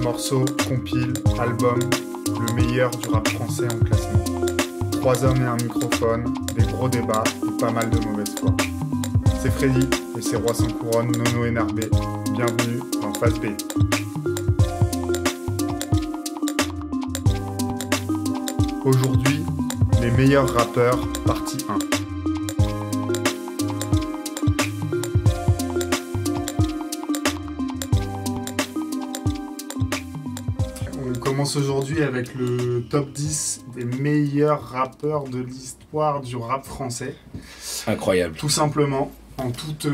morceaux, compile, album, le meilleur du rap français en classement. 3 hommes et un microphone, des gros débats et pas mal de mauvaise foi. C'est Freddy et ses rois sans couronne, Nono et Narbé. Bienvenue dans Phase B. Aujourd'hui, les meilleurs rappeurs, partie 1. On commence aujourd'hui avec le top 10 des meilleurs rappeurs de l'histoire du rap français. Incroyable. Tout simplement, en toute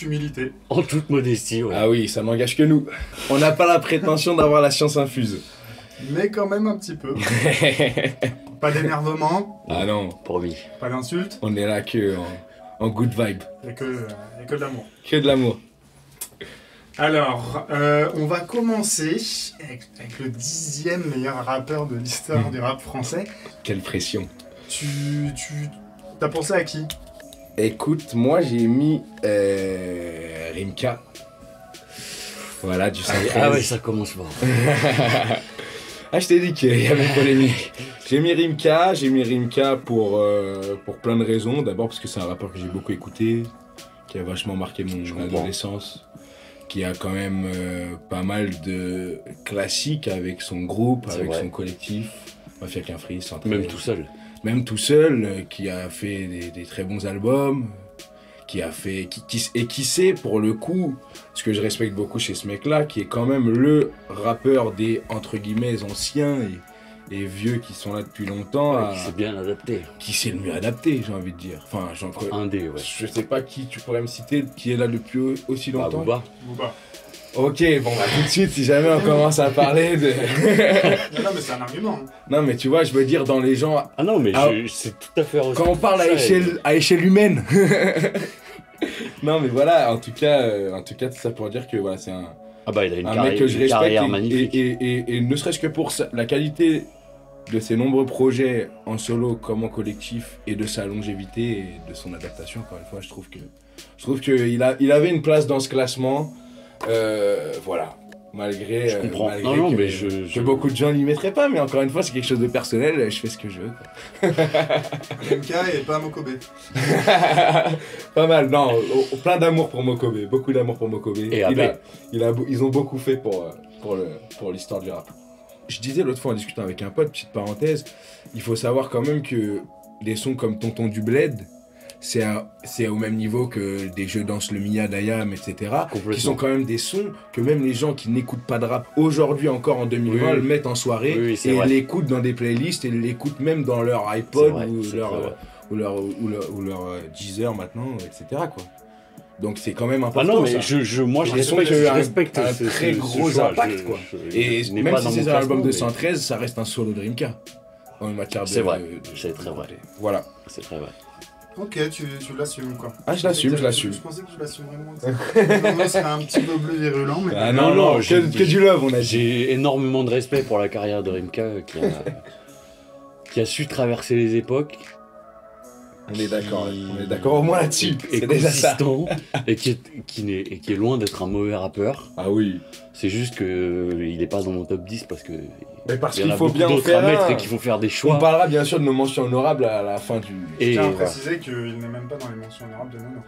humilité. En toute modestie, ouais. Ah oui, ça n'engage que nous. On n'a pas la prétention d'avoir la science infuse. Mais quand même un petit peu. Pas d'énervement. Ah non, Promis. Pas d'insultes. on est là que en good vibe. Il n'y a que de l'amour. Que de l'amour. Alors, on va commencer avec le 10e meilleur rappeur de l'histoire du rap français. Quelle pression. T'as pensé à qui? Écoute, moi j'ai mis Rimka. Voilà, du 113. Ah ouais, ça commence fort. Ah, je t'ai dit qu'il y avait une polémique. J'ai mis Rimka pour plein de raisons. D'abord parce que c'est un rappeur que j'ai beaucoup écouté, qui a vachement marqué mon adolescence, qui a quand même pas mal de classiques avec son groupe, avec son collectif. Mafia qu'un Free, Même tout seul. Même tout seul, qui a fait des très bons albums, qui sait pour le coup, ce que je respecte beaucoup chez ce mec-là, qui est quand même le rappeur des entre guillemets anciens et vieux qui sont là depuis longtemps, Qui s'est bien adapté. qui s'est le mieux adapté, j'ai envie de dire. Enfin, Un dé, ouais. je sais pas qui tu pourrais me citer qui est là depuis aussi Bah, longtemps. Booba. Booba. Ok, bon bah tout de suite, si jamais on commence à parler de... Non, mais c'est un argument. Non mais tu vois, je veux dire dans les gens... Ah non, mais Ah. c'est tout à fait reçu. Quand on parle à échelle humaine. Non mais voilà, en tout cas, tout ça pour dire que voilà, c'est un Ah bah, il a mec que je une respecte carrière magnifique. et ne serait-ce que pour la qualité de ses nombreux projets en solo comme en collectif et de sa longévité et de son adaptation, encore une fois, je trouve qu'il avait une place dans ce classement, voilà. Malgré, Je comprends. malgré Non, que, mais que beaucoup de gens n'y mettraient pas, mais encore une fois, c'est quelque chose de personnel, je fais ce que je veux. MK et pas Mokobe. Pas mal, non, plein d'amour pour Mokobe, beaucoup d'amour pour Mokobe. Et après Ils ont beaucoup fait pour l'histoire du rap. Je disais l'autre fois en discutant avec un pote, petite parenthèse, il faut savoir quand même que des sons comme Tonton du Bled, c'est au même niveau que des jeux Danse le Mia, d'Ayam, etc. Qui sont quand même des sons que même les gens qui n'écoutent pas de rap aujourd'hui encore en 2020 le mettent en soirée et l'écoutent dans des playlists et l'écoutent même dans leur iPod ou leur Deezer maintenant, etc. quoi. Donc c'est quand même important. Ah non, mais ça. moi je respecte un ce très gros choix. impact quoi. Et même si c'est un album de 113, ça reste un solo de Rimka en matière de... C'est vrai, c'est très vrai. Voilà. C'est très vrai. Ok, tu l'assumes quoi. Ah, je l'assume. Je pensais que tu l'assumes vraiment. Non, c'est un petit peu bleu virulent, mais... Ah non, que du love on a dit. J'ai énormément de respect pour la carrière de Rimka qui a su traverser les époques. On est d'accord au moins là-dessus. C'est déjà ça. Et qui est loin d'être un mauvais rappeur. Ah oui. C'est juste qu'il n'est pas dans mon top 10 parce que mais parce il y en qu'il a faut beaucoup bien d'autres faire à mettre et qu'il faut faire des choix. On parlera bien sûr de nos mentions honorables à la fin du... Je tiens à préciser qu'il n'est même pas dans les mentions honorables de Nono.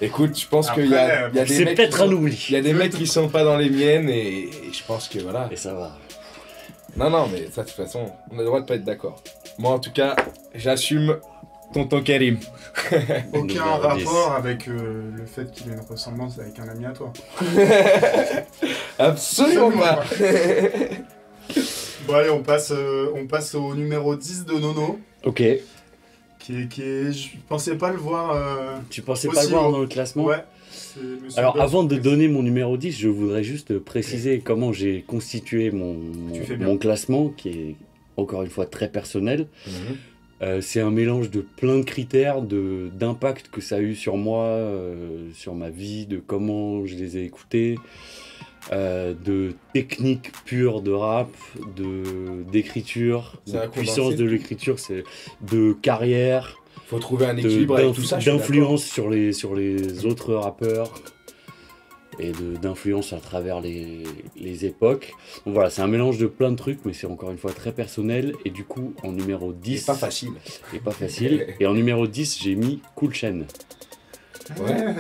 Écoute, je pense qu'il y a des c'est mecs peut-être un oubli. Il y a des mecs qui sont pas dans les miennes et je pense que voilà. Et ça va. Non, mais ça de toute façon, on a le droit de pas être d'accord. Moi en tout cas, j'assume Tonton Karim. Aucun rapport avec le fait qu'il ait une ressemblance avec un ami à toi. Absolument pas. Bon allez, on passe au numéro 10 de Nono. Ok. Qui est, je pensais pas le voir. Tu pensais pas le voir dans le classement? Ouais. Alors avant de donner mon numéro 10, je voudrais juste préciser comment j'ai constitué mon classement, qui est encore une fois très personnel. C'est un mélange de plein de critères, d'impact que ça a eu sur moi, sur ma vie, de comment je les ai écoutés, de technique pure de rap, d'écriture, de puissance de l'écriture, de carrière. Faut trouver un équilibre avec tout ça. D'influence sur les autres rappeurs. et d'influence à travers les époques. Donc voilà, c'est un mélange de plein de trucs, mais c'est encore une fois très personnel. Et du coup, en numéro 10... C'est pas facile. C'est pas facile. Et en numéro 10, j'ai mis Cool Chain. Ouais,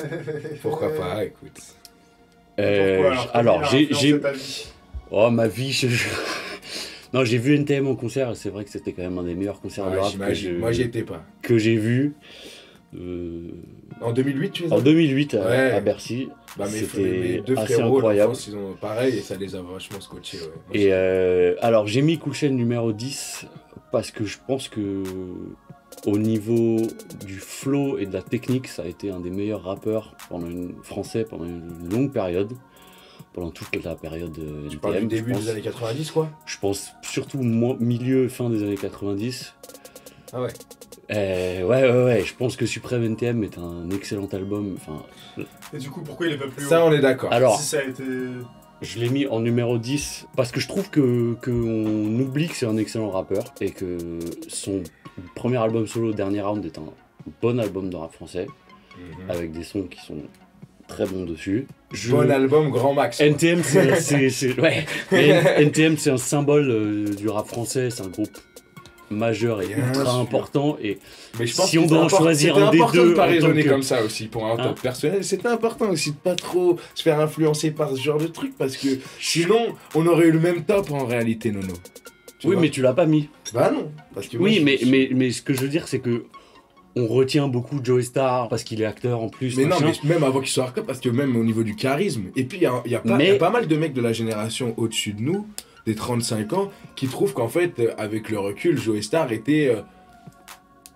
pourquoi pas, écoute. Alors, j'ai... Oh, ma vie, Non, j'ai vu NTM en concert, et c'est vrai que c'était quand même un des meilleurs concerts de rap moi, j'y étais pas. Que j'ai vu. En 2008, tu es En 2008, à Bercy. Bah, c'était deux assez frérots, incroyable. Ils ont pareil, et ça les a vachement scotchés. Ouais. Et alors, j'ai mis Cool Chain numéro 10, parce que je pense que au niveau du flow et de la technique, ça a été un des meilleurs rappeurs français pendant une longue période. Pendant toute la période NTM. Tu parles du début des années 90, quoi? Je pense surtout milieu, fin des années 90. Ah ouais? Ouais, je pense que Supreme NTM est un excellent album. Enfin... Et du coup, pourquoi il est pas plus haut? Ça, on est d'accord. Alors, si ça a été... je l'ai mis en numéro 10 parce que je trouve qu'on oublie que c'est un excellent rappeur et que son premier album solo, Dernier Round, est un bon album de rap français, avec des sons qui sont très bons dessus. Bon album, grand max. Quoi. NTM, ouais. NTM, c'est un symbole du rap français, c'est un groupe majeur et ultra important. Et mais je pense si on doit en choisir un des deux... C'était important de pas raisonner comme ça aussi, pour un top personnel. C'était important aussi de pas trop se faire influencer par ce genre de truc, parce que sinon, on aurait eu le même top en réalité, Nono. Oui, mais tu l'as pas mis. Bah non. Parce que oui, mais ce que je veux dire, c'est que on retient beaucoup Joey Starr parce qu'il est acteur en plus. Mais machin. Non, mais même avant qu'il soit acteur, parce que même au niveau du charisme. Et puis il y a pas mal de mecs de la génération au-dessus de nous, des 35 ans, qui trouvent qu'en fait, avec le recul, Joey Starr était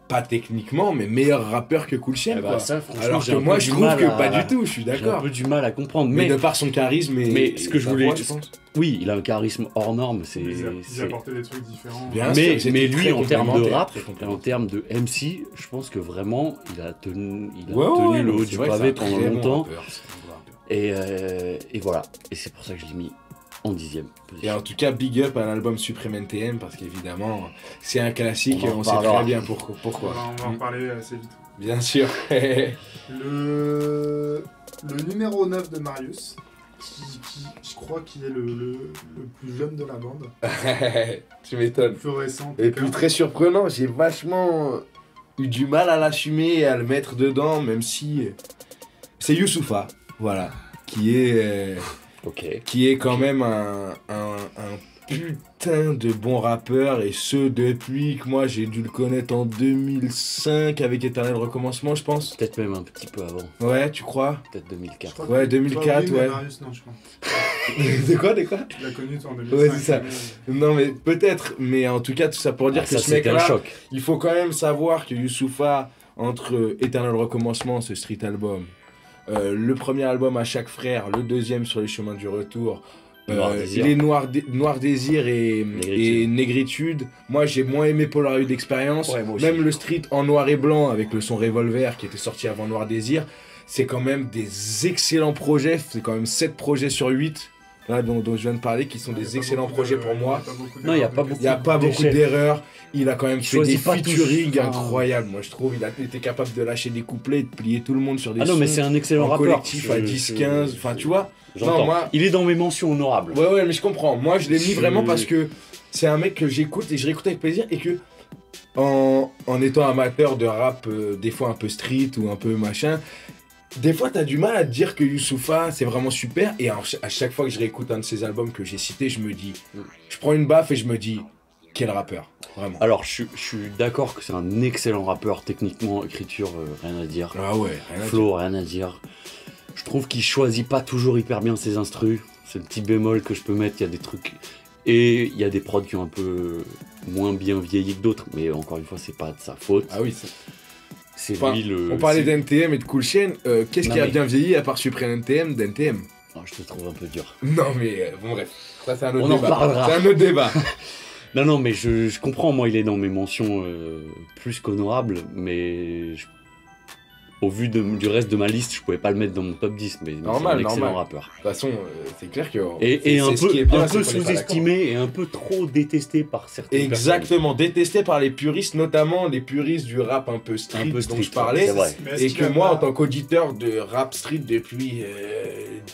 pas techniquement, mais meilleur rappeur que Cool Chain. Bah ça, alors que moi, je trouve que pas du tout, je suis d'accord. J'ai un peu du mal à comprendre. Mais de par son charisme mais ce que je voulais... je pense. Oui, il a un charisme hors norme. Il a apporté des trucs différents. Mais lui, en termes de rap, en termes de MC, je pense que vraiment, il a tenu le haut du pavé pendant longtemps. Et voilà. Et c'est pour ça que je l'ai mis en 10e position. Et en tout cas, big up à l'album Supreme NTM, parce qu'évidemment, c'est un classique et on sait très bien pourquoi. On va en parler assez vite. Bien sûr. Le numéro 9 de Marius, qui je crois qu'il est le plus jeune de la bande. Tu m'étonnes. Le plus récent. Et puis très surprenant, j'ai vachement eu du mal à l'assumer et à le mettre dedans, même si c'est Youssoupha, voilà, qui est quand même un putain de bon rappeur, et ce depuis que moi j'ai dû le connaître en 2005 avec Éternel Recommencement, je pense. Peut-être même un petit peu avant. Ouais, tu crois? Peut-être 2004. Ouais, 2004, ouais. Marius, non, je crois. De quoi? Tu l'as connu toi en 2005. Ouais, c'est ça. Non, mais peut-être, mais en tout cas, tout ça pour dire que ce mec-là, il faut quand même savoir que Youssoupha, entre Éternel Recommencement, ce street album, le premier album à chaque frère, le deuxième sur les chemins du retour, les Noirs Désirs et Négritude. Moi j'ai moins aimé Polaroid Experience, même le street en noir et blanc avec le son Revolver qui était sorti avant Noir Désir, c'est quand même des excellents projets, c'est quand même 7 projets sur 8 là, dont je viens de parler, qui sont des excellents projets pour moi. Non, il n'y a pas beaucoup d'erreurs. Il a quand même fait des featuring incroyables, moi je trouve. Il a été capable de lâcher des couplets, de plier tout le monde sur des sons. Ah non, mais c'est un excellent rappeur. Collectif à 10-15, enfin tu vois. Non, il est dans mes mentions honorables. Ouais, mais je comprends. Moi je l'ai mis vraiment parce que c'est un mec que j'écoute et je réécoute avec plaisir, et que en étant amateur de rap, des fois un peu street ou un peu machin, des fois t'as du mal à te dire que Youssoupha c'est vraiment super, et à chaque fois que je réécoute un de ses albums que j'ai cité, je me dis, je prends une baffe et je me dis, quel rappeur, vraiment. Alors je suis d'accord que c'est un excellent rappeur, techniquement, écriture, rien à dire. Ah ouais, flow, rien à dire. Je trouve qu'il choisit pas toujours hyper bien ses instrus, c'est le petit bémol que je peux mettre, il y a des trucs... Et il y a des prods qui ont un peu moins bien vieilli que d'autres, mais encore une fois c'est pas de sa faute. Ah oui, c'est lui le... On parlait d'NTM et de Cool Chain, qu'est-ce qui a bien vieilli à part Supreme NTM d'NTM? Je te trouve un peu dur. Non mais bon bref, ça c'est un autre débat. On en reparlera. C'est un autre débat. Non mais je comprends, moi il est dans mes mentions plus qu'honorables, mais au vu du reste de ma liste, je pouvais pas le mettre dans mon top 10, mais c'est un excellent rappeur. De toute façon, c'est clair que... Et un peu sous-estimé et un peu trop détesté par certaines personnes. Exactement, détesté par les puristes, notamment les puristes du rap un peu street dont je parlais. Et que moi, en tant qu'auditeur de rap street depuis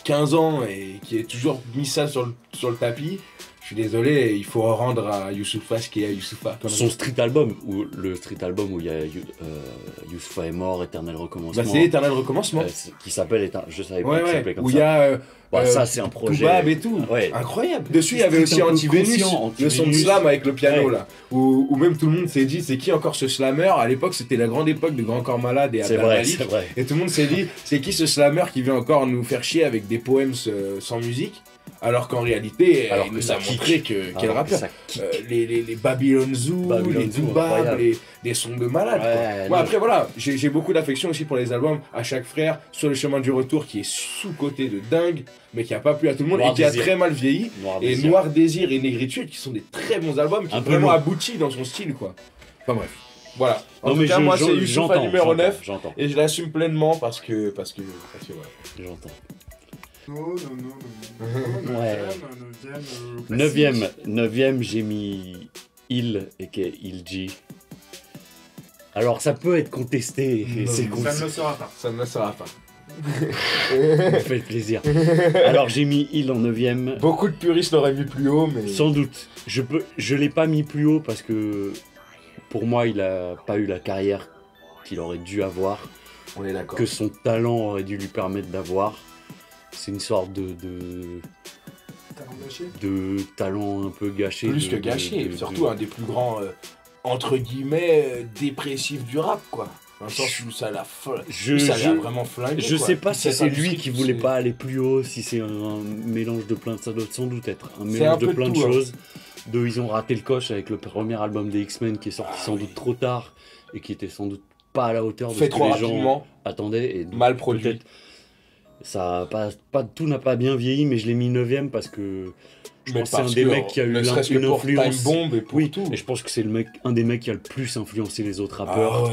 15 ans et qui ai toujours mis ça sur le tapis, je suis désolé, il faut rendre à Youssoupha ce qu'il y a à Youssoupha. Son street album, le street album où il y a Youssoupha est mort, Éternel Recommencement. Bah c'est Éternel Recommencement. Qui s'appelle je savais pas qu'il s'appelait comme ça. Où il y a ça c'est un projet. Toubab et tout. Ouais. Incroyable. Dessus il y avait aussi Antivénus, le son de slam avec le piano là. Où même tout le monde s'est dit c'est qui encore ce slammer. À l'époque c'était la grande époque de Grand Corps Malade et Abdel Malik. Et tout le monde s'est dit c'est qui ce slammer qui vient encore nous faire chier avec des poèmes sans musique. Alors qu'en réalité, il nous a montré quel rappeur. Les Babylon Zoo, les Toubab, les sons de malade. Moi, après, voilà, j'ai beaucoup d'affection aussi pour les albums À Chaque Frère, Sur le Chemin du Retour, qui est sous-côté de dingue, mais qui a pas plu à tout le monde et qui a très mal vieilli. Et Noir Désir et Négritude, qui sont des très bons albums, qui sont vraiment aboutis dans son style, quoi. Enfin bref. Voilà. En tout cas, moi, c'est Youssoupha numéro 9, et je l'assume pleinement parce que voilà. J'entends. Non. Ouais. 9ème, j'ai mis Il et qui est Il G. Alors ça peut être contesté. Ça ne le sera pas. Ça ne le sera pas. Ça fait plaisir. Alors j'ai mis Il en 9ème. Beaucoup de puristes l'auraient mis plus haut, mais... Sans doute. Je l'ai pas mis plus haut parce que pour moi il a pas eu la carrière qu'il aurait dû avoir. On est d'accord. Que son talent aurait dû lui permettre d'avoir. C'est une sorte de talent un peu gâché. Plus que gâché, surtout un des plus grands, entre guillemets, dépressifs du rap, quoi. Dans le sens où ça l'a vraiment flingué. Je sais pas si c'est lui qui voulait pas aller plus haut, si c'est un mélange de plein de... Ça doit sans doute être un mélange de plein de choses. Ils ont raté le coche avec le premier album des X-Men qui est sorti sans doute trop tard et qui était sans doute pas à la hauteur de ce que les gens attendaient. Et mal produit. Ça tout n'a pas bien vieilli, mais je l'ai mis 9ème parce que je pense que c'est un des mecs qui a eu une influence. Time Bomb et pour tout. Et je pense que c'est un des mecs qui a le plus influencé les autres rappeurs.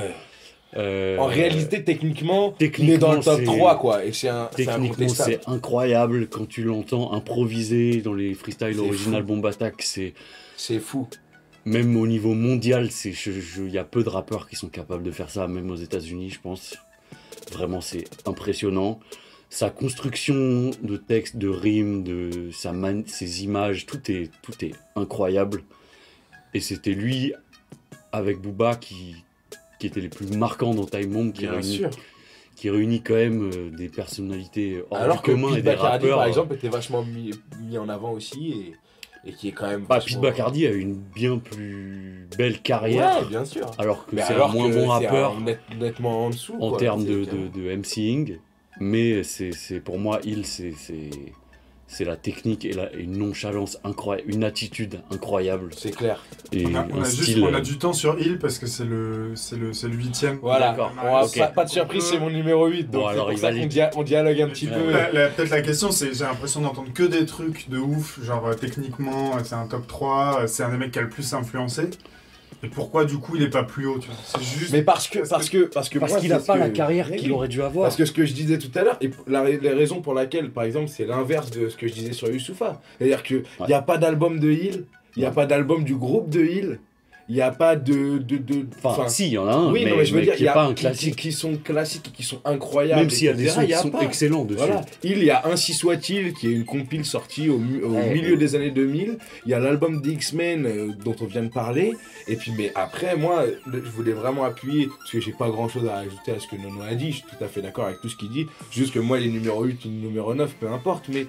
En réalité, techniquement, il est dans le top 3, quoi. Et techniquement, c'est incroyable quand tu l'entends improviser dans les freestyles original Bomb Attack. C'est fou. Même au niveau mondial, il y a peu de rappeurs qui sont capables de faire ça, même aux États-Unis, je pense. Vraiment, c'est impressionnant. Sa construction de texte, de rimes, ses images, tout est incroyable. Et c'était lui, avec Booba, qui étaient les plus marquants dans Time Bomb, qui réunit quand même des personnalités hors du commun et des rappeurs. Par exemple, était vachement mis en avant aussi et qui est quand même... Pete Bacardi a eu une bien plus belle carrière. Ouais, bien sûr. Alors que c'est un moins bon rappeur. Nettement en dessous. En termes de MCing. Mais c'est pour moi, c'est la technique et une nonchalance incroyable, une attitude incroyable. C'est clair. Et on a du temps sur Hill parce que c'est le 8ème. Voilà, pas de surprise, c'est mon numéro 8. Donc alors c'est pour ça qu'on dialogue un petit peu. Peut-être la question, c'est j'ai l'impression d'entendre que des trucs de ouf. Genre techniquement, c'est un top 3, c'est un des mecs qui a le plus influencé. Et pourquoi du coup il est pas plus haut, tu vois? C'est juste... Mais parce qu'il n'a pas la carrière qu'il aurait dû avoir. Parce que ce que je disais tout à l'heure, et la raison pour laquelle, par exemple, c'est l'inverse de ce que je disais sur Youssoupha. C'est-à-dire qu'il n'y a pas d'album de Hill, il n'y a pas d'album du groupe de Hill, il n'y a pas de... Enfin, si, il y en a un, oui, mais je veux dire, il y a pas un classique. Qui sont classiques et qui sont incroyables. Même s'il y a des sons qui sont excellents dessus. Voilà. Il y a Ainsi Soit-il, qui est une compile sortie au milieu des années 2000. Il y a l'album des X-Men dont on vient de parler. Et puis, mais après, moi, je voulais vraiment appuyer, parce que j'ai pas grand-chose à rajouter à ce que Nono a dit. Je suis tout à fait d'accord avec tout ce qu'il dit. Juste que moi, les numéros 8 et les numéros 9, peu importe, mais...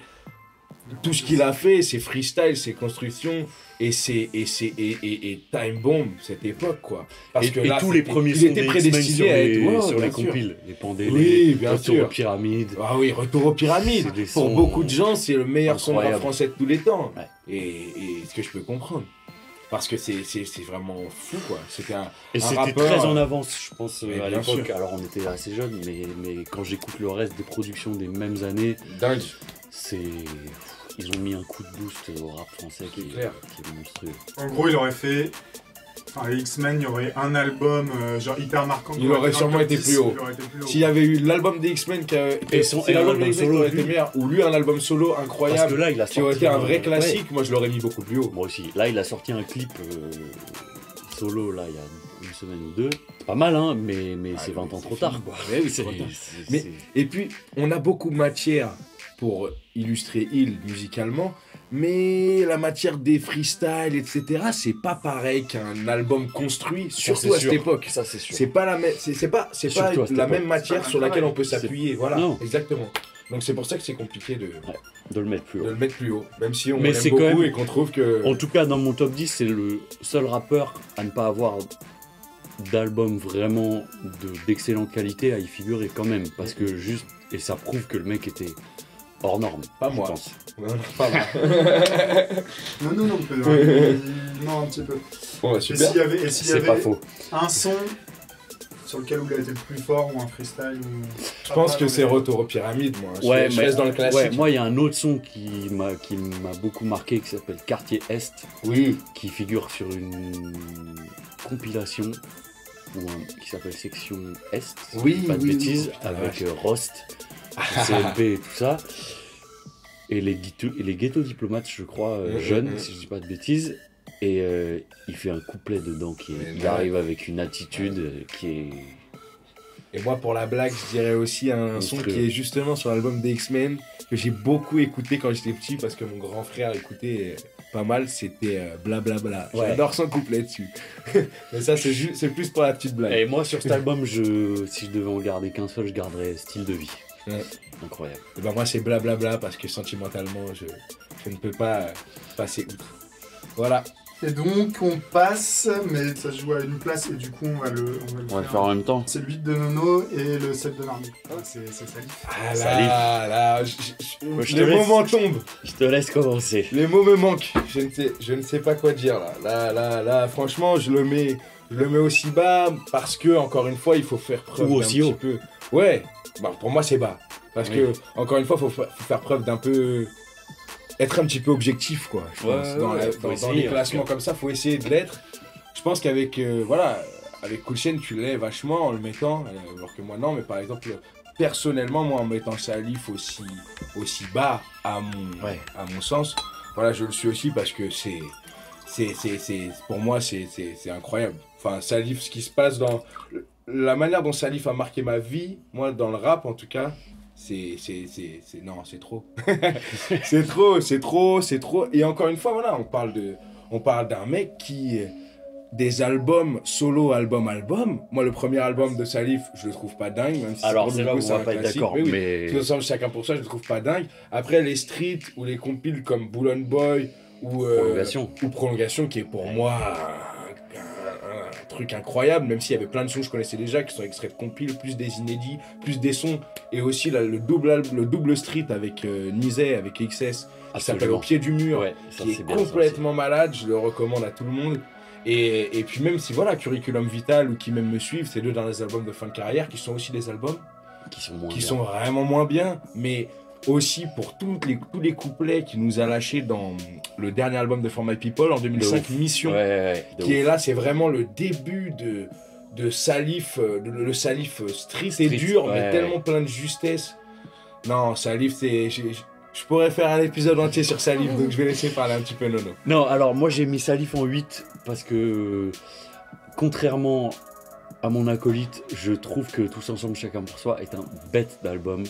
Tout ce qu'il a fait, ses freestyles, ses constructions et Time Bomb, cette époque, quoi. Parce que là, tous les premiers sons des X-Men sur les compiles, les Pandélés, Retour aux Pyramides. Ah oui, Retour aux Pyramides. Pour beaucoup de gens, c'est le meilleur son de rap français de tous les temps. Ouais. Et ce que je peux comprendre. Parce que c'est vraiment fou, quoi. C'était très en avance, je pense, à l'époque. Alors, on était assez jeunes, mais quand j'écoute le reste des productions des mêmes années... Dingue. Ils ont mis un coup de boost au rap français qui est monstrueux. En gros, il aurait fait Enfin, les X-Men, il y aurait un album genre hyper marquant. Il aurait sûrement été plus haut. S'il y avait eu l'album des X-Men qui aurait été meilleur, ou lui un album solo incroyable, parce que là, il a qui aurait été un vrai classique, moi je l'aurais mis beaucoup plus haut. Moi aussi. Là, il a sorti un clip solo là il y a une semaine ou deux. C'est pas mal, hein, mais c'est 20 ans trop tard, quoi. Mais oui, c'est trop tard. Et puis, on a beaucoup de matière pour illustrer Hill musicalement. Mais la matière des freestyles, etc., c'est pas pareil qu'un album construit, surtout à cette époque. Ça, c'est sûr. C'est pas la même matière sur laquelle on peut s'appuyer. Voilà, exactement. Donc c'est pour ça que c'est compliqué de le mettre plus haut. De le mettre plus haut, même si on l'aime beaucoup et qu'on trouve que... En tout cas, dans mon top 10, c'est le seul rappeur à ne pas avoir d'album vraiment d'excellente qualité à y figurer quand même. Parce que juste... Et ça prouve que le mec était... hors norme, pas moi. Pense. Non, pas moi. non, non, un petit peu. Bon, bah, super. Et s'il y avait pas faux. Un son sur lequel vous avez été le plus fort ou un freestyle ou... Je pense que c'est Retour aux Pyramides, moi. Ouais, je reste dans le classique. Ouais, moi, il y a un autre son qui m'a beaucoup marqué qui s'appelle Quartier Est. Oui. Qui figure sur une compilation qui s'appelle Section Est. Oui, pas de bêtises, avec Rost, CLB et tout ça. Et les ghetto diplomates, je crois, jeunes, si je dis pas de bêtises. Et il fait un couplet dedans il arrive avec une attitude qui est... Et moi, pour la blague, je dirais aussi un son qui est justement sur l'album des X-Men, que j'ai beaucoup écouté quand j'étais petit, parce que mon grand frère écoutait pas mal, c'était Blablabla. Ouais. J'adore son couplet dessus. Mais ça, c'est plus pour la petite blague. Et moi, sur cet album, si je devais en garder qu'un seul, je garderais Style de vie. Ouais. Incroyable. Et ben moi, c'est Blablabla, parce que sentimentalement, je ne peux pas passer outre. Voilà. Et donc on passe, mais ça se joue à une place et du coup on va le faire en même temps. C'est le 8 de Nono et le 7 de Marmite. C'est Salif. Ah là, les mots m'en tombent. Je te laisse commencer. Les mots me manquent. Je ne sais pas quoi dire là. Là, franchement, je le mets aussi bas parce que encore une fois, il faut faire preuve d'un petit peu. Ouais. Bah, pour moi, c'est bas parce que encore une fois, faut faire preuve d'un peu. Être un petit peu objectif, quoi. Je pense. Dans les classements comme ça, faut essayer de l'être. Je pense qu'avec avec Cool Chain, tu l'es vachement en le mettant, alors que moi non. Mais par exemple, personnellement, moi en mettant Salif aussi bas à mon sens, voilà, je le suis aussi parce que pour moi c'est incroyable. Enfin, Salif, ce qui se passe dans la manière dont Salif a marqué ma vie, moi dans le rap en tout cas. Non, c'est trop. c'est trop. Et encore une fois, voilà, on parle d'un mec qui, des albums, solo, album. Moi, le premier album de Salif, je le trouve pas dingue, même si alors, c'est là où on va pas être d'accord, mais... Tout ensemble, chacun pour soi, je le trouve pas dingue. Après, les streets ou les compiles comme Bull On Boy ou Prolongation, qui est pour moi... truc incroyable, même s'il y avait plein de sons que je connaissais déjà qui sont extraits de compil, plus des inédits, plus des sons, et aussi là, le double street avec Nizé, avec XS, qui s'appelle Au pied du mur, qui est complètement malade, je le recommande à tout le monde. Et puis même si voilà, Curriculum Vital ou Qui même me suivent, c'est deux derniers albums de fin de carrière qui sont aussi des albums qui sont vraiment moins bien, mais aussi pour tous les couplets qu'il nous a lâchés dans le dernier album de For My People en 2005, Mission, qui est là, c'est vraiment le début de Salif, le Salif street et dur, mais tellement plein de justesse. Non, Salif, je pourrais faire un épisode entier sur Salif, donc je vais laisser parler un petit peu Nono. Non, alors moi j'ai mis Salif en 8 parce que, contrairement à mon acolyte, je trouve que Tous Ensemble, Chacun pour Soi est un bête d'album.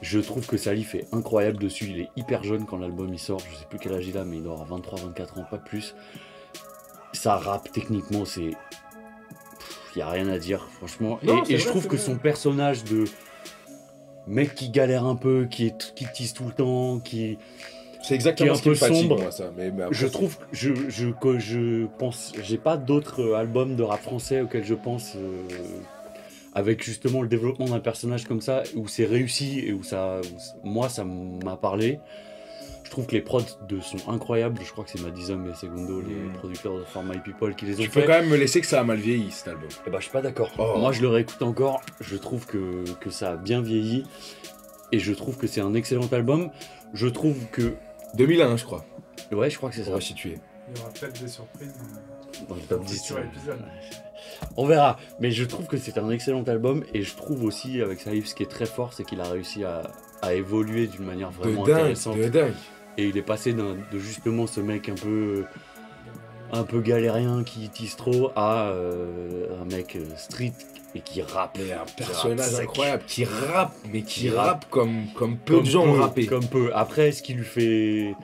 Je trouve que Salif est incroyable dessus, il est hyper jeune quand l'album il sort, je sais plus quel âge il a, mais il doit avoir 23-24 ans, pas plus. Ça rappe techniquement, il n'y a rien à dire, franchement. Non, et je trouve que son personnage de mec qui galère un peu, qui tisse tout le temps, c'est exactement ce qui me fatigue, moi, ça. Mais après, je trouve que je pense, j'ai pas d'autres albums de rap français auxquels je pense... avec justement le développement d'un personnage comme ça, où c'est réussi et où moi ça m'a parlé. Je trouve que les prods sont incroyables, je crois que c'est Madizom et Segundo, les producteurs de For My People qui les ont fait. Tu peux quand même me laisser que ça a mal vieilli cet album. Eh ben je suis pas d'accord. Moi je le réécoute encore, je trouve que ça a bien vieilli, et je trouve que c'est un excellent album. Je trouve que... 2001 je crois. Ouais, je crois que c'est ça. On va situer. Il y aura peut-être des surprises. dans le top 10. Sur l'épisode. On verra. Mais je trouve que c'est un excellent album. Et je trouve aussi, avec Salif, ce qui est très fort, c'est qu'il a réussi à évoluer d'une manière vraiment intéressante. De dingue. Et il est passé de justement ce mec un peu galérien qui tisse trop à un mec street et qui rappe. Mais un personnage incroyable, qui rappe comme peu de gens ont rappé. Comme peu. Après, ce qui lui fait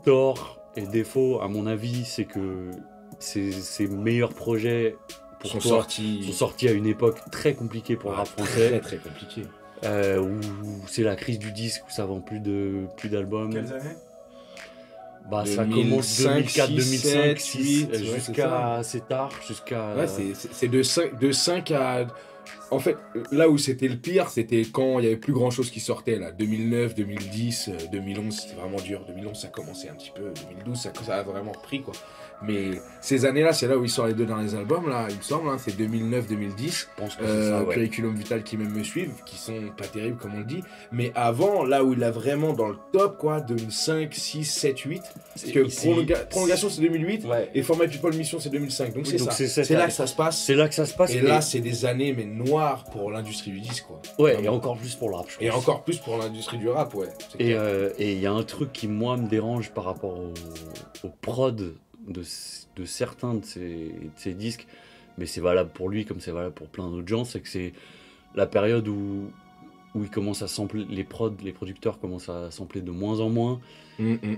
tort et défaut, à mon avis, c'est que ses meilleurs projets pour sont toi sortis sont sortis à une époque très compliquée pour le rap français. Très très compliqué. Où c'est la crise du disque, où ça vend plus d'albums. Quelles années? Bah, ça commence 2004, 2005, 2006, jusqu'à assez tard, jusqu'à... Ouais, c'est de 5 à... En fait, là où c'était le pire, c'était quand il n'y avait plus grand chose qui sortait, là. 2009, 2010, 2011, c'était vraiment dur. 2011, ça commençait un petit peu. 2012, ça a vraiment pris, quoi. Mais ces années-là, c'est là où il sort les deux derniers albums, là, il me semble, hein, c'est 2009-2010. Je pense que c'est ça, ouais. Curriculum Vital qui même me suivent, qui sont pas terribles, comme on le dit. Mais avant, là où il a vraiment dans le top, quoi, 2005, 6, 7, 8. Parce que Prolongation, c'est 2008, ouais. Et Format People Mission, c'est 2005. Donc oui, c'est là que ça se passe. C'est là que ça se passe. Et là, c'est des années, mais noires pour l'industrie du disque, quoi. Ouais, vraiment. Et encore plus pour le rap, je pense. Et encore plus pour l'industrie du rap, ouais. Et il y a un truc qui, moi, me dérange par rapport au prod de certains de ces disques, mais c'est valable pour lui comme c'est valable pour plein d'autres gens, c'est que c'est la période où ils commencent à sampler, les producteurs commencent à sampler de moins en moins,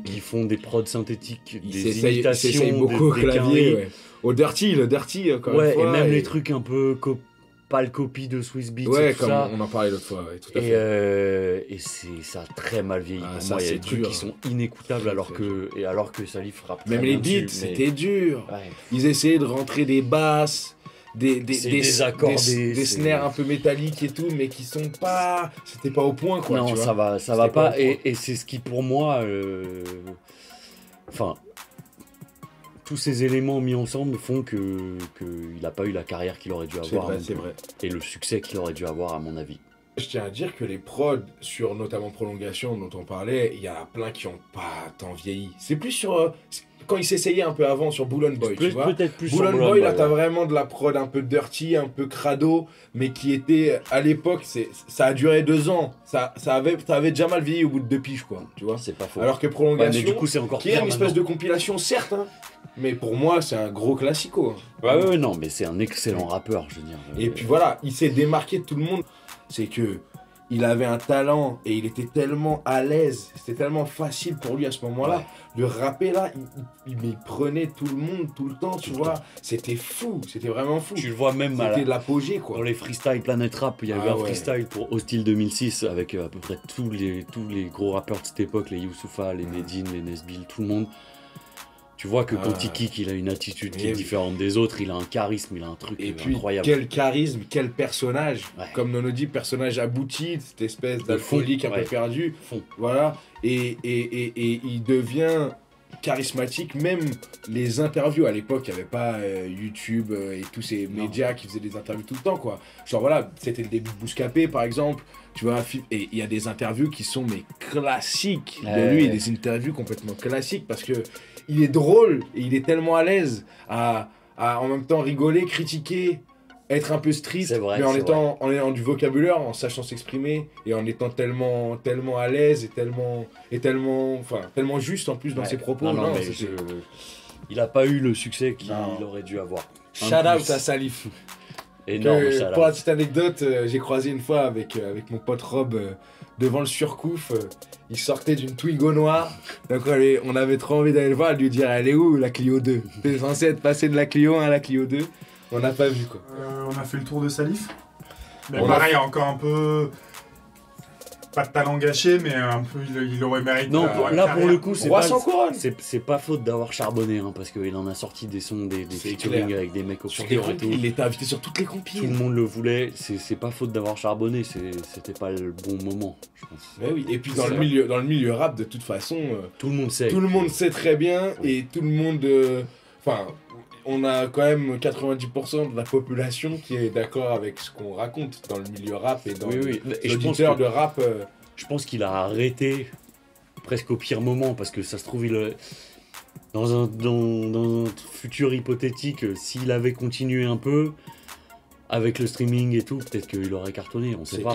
qui font des prods synthétiques, des imitations, beaucoup des clavier, ouais. Au dirty, encore une fois. Et même les trucs un peu pas le copie de Swiss Beats, ouais, et tout comme ça. on en parlait l'autre fois, ouais, tout à fait. Et ça a très mal vieilli. Pour ça, moi, il y a des trucs dur. qui sont inécoutables alors que Salif rappe. Même les beats, c'était dur. Ouais. Ils essayaient de rentrer des basses, des accords, des snares un peu métalliques et tout, mais qui sont pas. C'était pas au point, quoi. Non, tu ça vois. va pas. Et c'est ce qui, pour moi. Enfin. Tous ces éléments mis ensemble font qu'il n'a pas eu la carrière qu'il aurait dû avoir. C'est vrai. Et le succès qu'il aurait dû avoir, à mon avis. Je tiens à dire que les prods, sur notamment Prolongation dont on parlait, il y en a plein qui n'ont pas tant vieilli. C'est plus sur... quand il s'essayait un peu avant sur Bull Boy, tu vois. Peut-être plus Bull sur Boy, là, t'as vraiment de la prod un peu dirty, un peu crado, mais qui était, à l'époque, ça a duré 2 ans. Ça avait déjà mal vieilli au bout de 2 piges, quoi, tu vois. C'est pas faux. Alors que Prolongation, mais du coup, c'est encore qui est une espèce de compilation, certes, hein, mais pour moi, c'est un gros classico. Ouais, non, mais c'est un excellent rappeur, je veux dire. Et puis voilà, il s'est démarqué de tout le monde. C'est que il avait un talent et il était tellement à l'aise, c'était tellement facile pour lui à ce moment-là. Ouais. De rapper là, il prenait tout le monde tout le temps, tu vois. C'était fou, c'était vraiment fou. Tu le vois même c'était de l'apogée, quoi. Dans les freestyle Planet Rap, il y avait un freestyle pour Hostile 2006 avec à peu près tous les gros rappeurs de cette époque, les Youssoupha, les Medine, les Nesbill, tout le monde. Tu vois que quand il kick, il a une attitude qui est différente des autres, il a un charisme, il a un truc incroyable. Quel charisme, quel personnage. Ouais. Comme Nono dit, personnage abouti, cette espèce d'alcoolique un peu perdu. Voilà. Et il devient charismatique, même les interviews. À l'époque, il n'y avait pas YouTube et tous ces médias qui faisaient des interviews tout le temps, quoi. Genre voilà, c'était le début de Bouscapé, par exemple. Tu vois, et il y a des interviews qui sont classiques de lui, et des interviews complètement classiques parce que il est drôle et il est tellement à l'aise à en même temps rigoler, critiquer, être un peu street, mais en ayant du vocabulaire, en sachant s'exprimer et en étant tellement à l'aise et tellement juste en plus dans ses propos. Il n'a pas eu le succès qu'il aurait dû avoir. Shout out à Salif. Énorme, pour la petite anecdote, j'ai croisé une fois avec mon pote Rob devant le Surcouf. Il sortait d'une Twingo noire. Donc on avait trop envie d'aller le voir, de lui dire elle est où la Clio 2 ? T'es censé être passé de la Clio 1 à la Clio 2. On n'a pas vu, quoi. On a fait le tour de Salif. Mais pareil, encore un peu... Pas de talent gâché, mais un peu il aurait mérité. Non, là pour le coup, c'est pas faute d'avoir charbonné, hein, parce qu'il en a sorti des sons, des featuring avec des mecs obscurs et tout. Il était invité sur toutes les compiles. Tout le monde le voulait, c'est pas faute d'avoir charbonné, c'était pas le bon moment, je pense. Mais oui, et puis dans le milieu rap, de toute façon, tout le monde sait. Tout le monde sait très bien, et tout le monde. On a quand même 90% de la population qui est d'accord avec ce qu'on raconte dans le milieu rap et dans les auditeurs de rap. Je pense qu'il a arrêté presque au pire moment parce que ça se trouve dans un futur hypothétique, s'il avait continué un peu, avec le streaming et tout, peut-être qu'il aurait cartonné, on sait pas.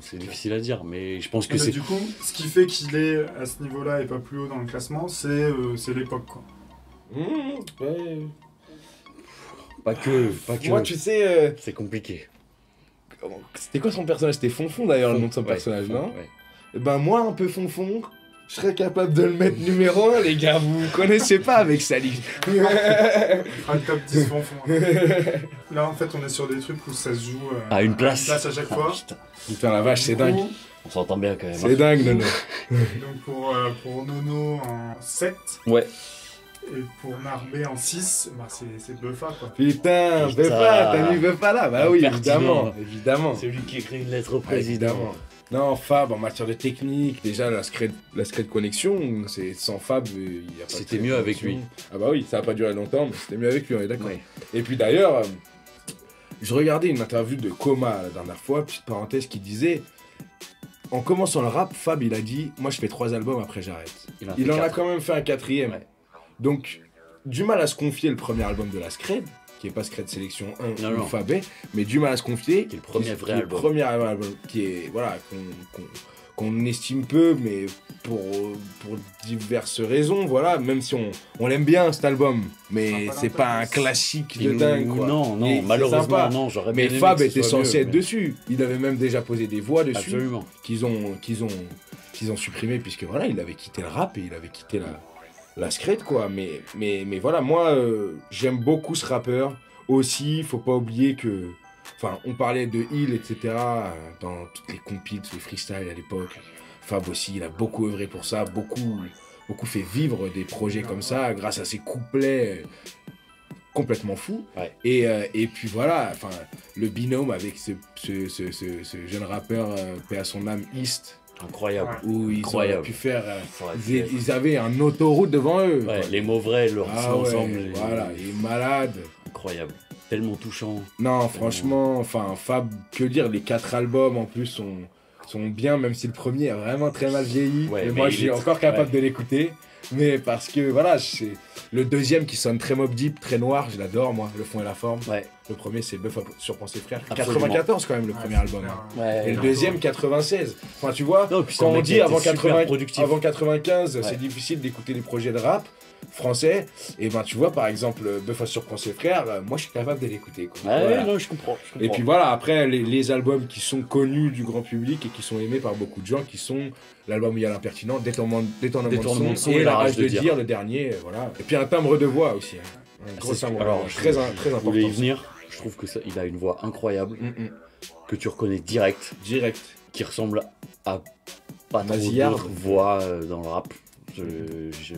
C'est difficile à dire, mais je pense que c'est... Du coup, ce qui fait qu'il est à ce niveau-là et pas plus haut dans le classement, c'est l'époque, quoi. Ouais. Pas que. Moi, tu sais... C'est compliqué. C'était quoi son personnage? C'était Fonfon, d'ailleurs, le nom de son personnage, non? Ouais. Et ben moi, un peu Fonfon, je serais capable de le mettre numéro 1, les gars. Vous connaissez pas avec Sally. Il fera le top 10 Fonfon. Là, en fait, on est sur des trucs où ça se joue à une place à chaque fois. Putain, la vache, c'est dingue. On s'entend bien quand même. C'est dingue, Nono. Donc pour Nono en 7. Ouais. Et pour Narbé en 6, bah c'est Buffa, quoi. Putain, Buffa, t'as mis Buffa là? Bah oui, évidemment. C'est lui qui écrit une lettre au président. Évidemment. Non, Fab, en matière de technique, déjà la scred connexion, sans Fab, il n'y a pas. C'était mieux avec lui. Ah bah oui, ça n'a pas duré longtemps, mais c'était mieux avec lui, on est d'accord. Ouais. Et puis d'ailleurs, je regardais une interview de Coma la dernière fois, petite parenthèse, qui disait, en commençant le rap, Fab, il a dit, moi je fais 3 albums, après j'arrête. Il en a quand même fait un 4e. Ouais. Donc, du mal à se confier le premier album de la Scred, qui est pas Scred Sélection 1 ou Fabé, mais du mal à se confier. Qui est le premier vrai album. Le premier album, qui est, voilà, qu'on estime peu, mais pour diverses raisons, voilà, même si on l'aime bien cet album, mais c'est pas un classique de dingue, quoi. Non, malheureusement, non, j'aurais bien aimé. Mais Fab était censé être dessus. Il avait même déjà posé des voix dessus. Absolument. Qu'ils ont supprimé, puisque voilà, il avait quitté le rap et il avait quitté la Scred, quoi. Mais voilà, moi, j'aime beaucoup ce rappeur. Aussi, faut pas oublier que... Enfin, on parlait de Hill, etc. Dans toutes les compiles, tous les freestyles à l'époque. Fab aussi, il a beaucoup œuvré pour ça, beaucoup fait vivre des projets comme ça, grâce à ses couplets complètement fous. Ouais. Et puis voilà, enfin, le binôme avec ce jeune rappeur, paix à son âme, East. Incroyable. Où ils ont pu faire... ils avaient un autoroute devant eux. Ouais, les mots vrais, leur ensemble. Voilà, il est malade. Incroyable. Tellement touchant. Non, franchement, enfin, Fab, que dire, les 4 albums en plus sont bien, même si le premier est vraiment très mal vieilli. Ouais, mais moi, je suis encore capable de l'écouter. Mais parce que, voilà, c'est le deuxième qui sonne très Mobb Deep, très noir, je l'adore, moi, le fond et la forme. Ouais. Le premier, c'est Buffa surprend ses frères. Absolument. 94 quand même, le premier album. Ouais, et le deuxième, 96. Enfin, tu vois, quand on dit avant 95, c'est difficile d'écouter les projets de rap français, et ben tu vois, par exemple, Buffa surprend ses frères, moi je suis capable de l'écouter. Ouais, non, je comprends. Et puis voilà, après, les albums qui sont connus du grand public et qui sont aimés par beaucoup de gens, qui sont l'album où il y a l'impertinent, Détournement de son et La rage de dire, le dernier, voilà. Et puis un timbre de voix aussi. Un gros timbre de voix, très important. Je voulais y venir, je trouve qu'il a une voix incroyable, que tu reconnais direct, qui ressemble à pas trop d'autres voix dans le rap.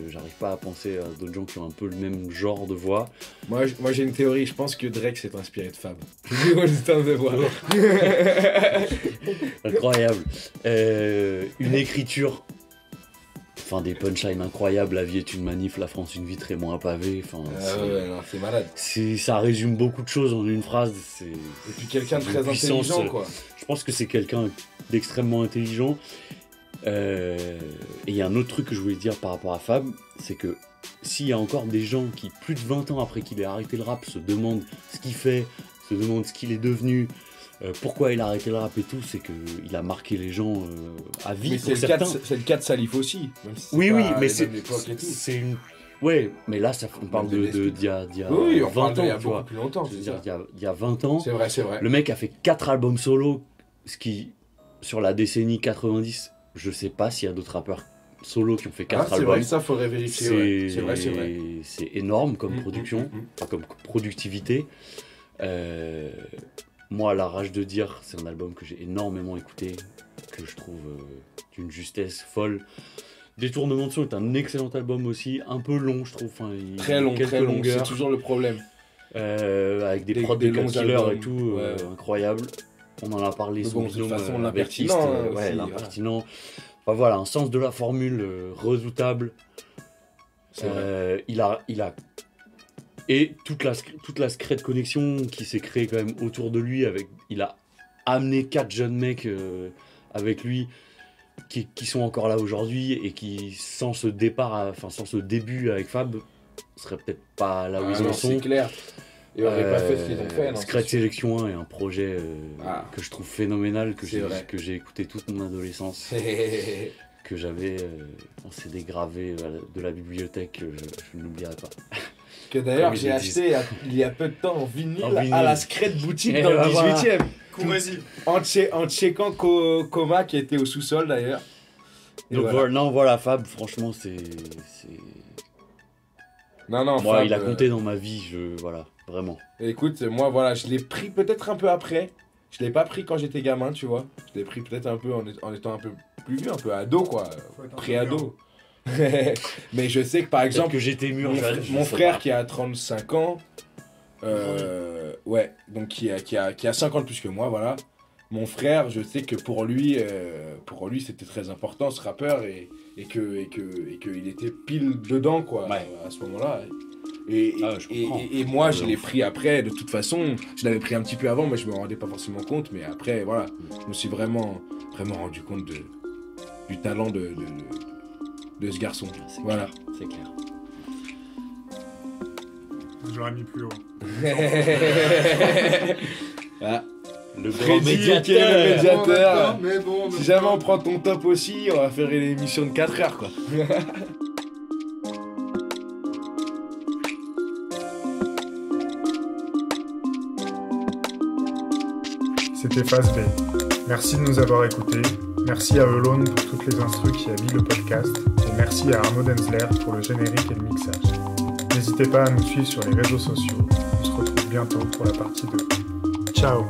J'arrive pas à penser à d'autres gens qui ont un peu le même genre de voix. Moi j'ai une théorie, je pense que Drake s'est inspiré de Fab. De voix. Incroyable. Une écriture, enfin des punchlines incroyables. La vie est une manif, la France une vitre et moi un pavé. C'est malade. Ça résume beaucoup de choses en une phrase. Et puis quelqu'un de très intelligent, quoi. Je pense que c'est quelqu'un d'extrêmement intelligent. Et il y a un autre truc que je voulais dire par rapport à Fab, c'est que s'il y a encore des gens qui, plus de 20 ans après qu'il ait arrêté le rap, se demandent ce qu'il fait, se demandent ce qu'il est devenu, pourquoi il a arrêté le rap et tout, c'est qu'il a marqué les gens à vie. Mais c'est le cas de Salif aussi. Même si mais c'est une... Ouais, mais là, on parle d'il y a 20 ans. Il y a beaucoup plus longtemps. Il y a 20 ans. C'est vrai. Le mec a fait 4 albums solo, ce qui, sur la décennie 90... Je sais pas s'il y a d'autres rappeurs solo qui ont fait 4 albums. C'est vrai, ça faudrait vérifier. C'est vrai. C'est énorme comme production, comme productivité. Moi, La rage de dire, c'est un album que j'ai énormément écouté, que je trouve d'une justesse folle. Détournement de son est un excellent album aussi, un peu long, je trouve. Enfin, très long, c'est toujours le problème. Avec des prods de Killer et tout, incroyable. On en a parlé son binôme, de toute façon, l'impertinent. L'impertinent. Enfin, voilà, un sens de la formule redoutable. Il a et toute la Scred connexion qui s'est créée quand même autour de lui. Il a amené 4 jeunes mecs avec lui qui sont encore là aujourd'hui et qui, sans ce début avec Fab, seraient peut-être pas là où ils en sont. C'est clair. Et on n'aurait pas fait ce qu'ils ont fait. Secret Selection 1 est un projet que je trouve phénoménal, que j'ai écouté toute mon adolescence, que j'avais en CD gravé de la bibliothèque, je ne l'oublierai pas. Que d'ailleurs j'ai acheté il y a peu de temps en vinyle à la Secret Boutique dans le 18ème. Courez-y. En checkant Coma qui était au sous-sol d'ailleurs. Donc voilà, Fab, franchement c'est... Non, moi, Fab, il a compté dans ma vie, voilà, vraiment. Écoute, moi, voilà, je l'ai pris peut-être un peu après. Je l'ai pas pris quand j'étais gamin, tu vois. Je l'ai pris peut-être un peu en étant un peu plus vieux, un peu ado, quoi. Pré-ado. Mais je sais que, par exemple, que j'étais mûr, mon frère qui a 35 ans, ouais, donc qui a 5 ans de plus que moi, voilà. Mon frère, je sais que pour lui c'était très important, ce rappeur, et qu'il était pile dedans, quoi, à ce moment-là. Et moi, je l'ai pris après, de toute façon. Je l'avais pris un petit peu avant, mais je me rendais pas forcément compte. Mais après, voilà, je me suis vraiment rendu compte du talent de ce garçon. Voilà. C'est clair. Je l'aurais mis plus haut. Ah. Le grand médiateur. Le médiateur. Mais bon, si jamais on prend ton top aussi, on va faire une émission de 4 heures, quoi. C'était Phase B. Merci de nous avoir écoutés. Merci à Elone pour toutes les instrus qui habillent le podcast. Et merci à Arnaud Denzler pour le générique et le mixage. N'hésitez pas à nous suivre sur les réseaux sociaux. On se retrouve bientôt pour la partie 2. Ciao!